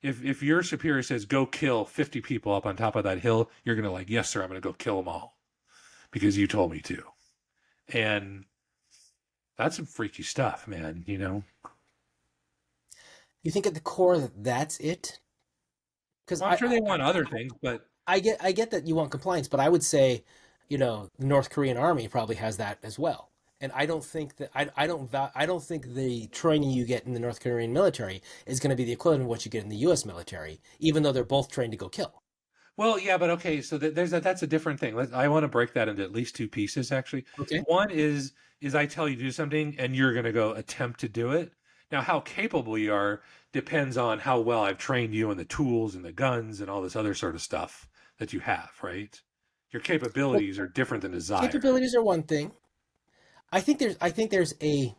if your superior says go kill 50 people up on top of that hill, you're gonna like, yes sir, I'm gonna go kill them all because you told me to. And that's some freaky stuff, man. You know. You think at the core that that's it? Because Well, I'm sure they want other things, but I get that you want compliance, but I would say, the North Korean army probably has that as well. And I don't think that I don't think the training you get in the North Korean military is going to be the equivalent of what you get in the U.S. military, even though they're both trained to go kill. well, yeah, but okay. So there's that's a different thing. I want to break that into at least two pieces, actually. Okay. One is I tell you to do something, and you're gonna go attempt to do it. Now, how capable you are depends on how well I've trained you and the tools and the guns and all this other sort of stuff that you have, right? Your Well, capabilities are different than desire. capabilities are one thing. I think there's a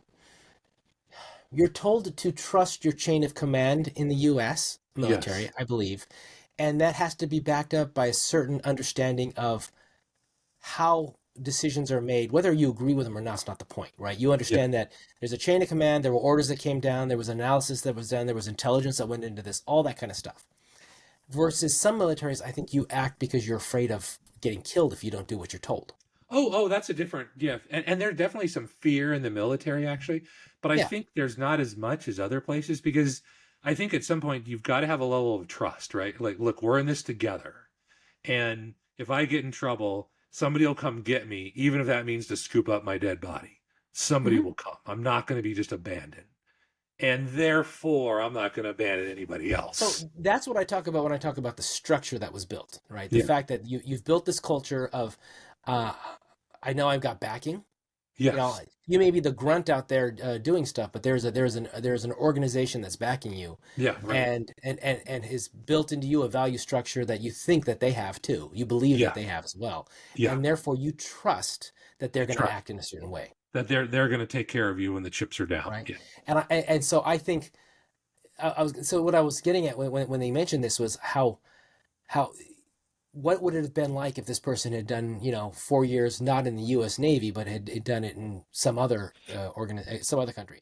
you're told to trust your chain of command in the US military, Yes. I believe, and that has to be backed up by a certain understanding of how decisions are made. Whether you agree with them or not is not the point, right? You Yeah. understand that there's a chain of command, there were orders that came down, there was analysis that was done, there was intelligence that went into this, all that kind of stuff. Versus some militaries, I think you act because you're afraid of getting killed if you don't do what you're told. Oh, that's a different, yeah. And there's definitely some fear in the military, actually. But I Yeah. think there's not as much as other places because I think at some point you've got to have a level of trust, right? Like, look, we're in this together. And if I get in trouble, somebody will come get me, even if that means to scoop up my dead body. Somebody Mm-hmm. will come. I'm not going to be just abandoned. And therefore, I'm not going to abandon anybody So else. that's what I talk about when I talk about the structure that was built, right? The Yeah. fact that you've built this culture of, uh, I know I've got backing. You know, Yes. you may be the grunt out there doing stuff, but there's an organization that's backing you, Yeah. Right. and has built into you a value structure that you think that they have too. You believe that Yeah. they have as well, Yeah. and therefore you trust that they're You going to trust act in a certain way, that they're going to take care of you when the chips are down. right? Yeah. And so I think I was so what I was getting at when they mentioned this was how what would it have been like if this person had done 4 years not in the U.S. Navy but had done it in some other some other country?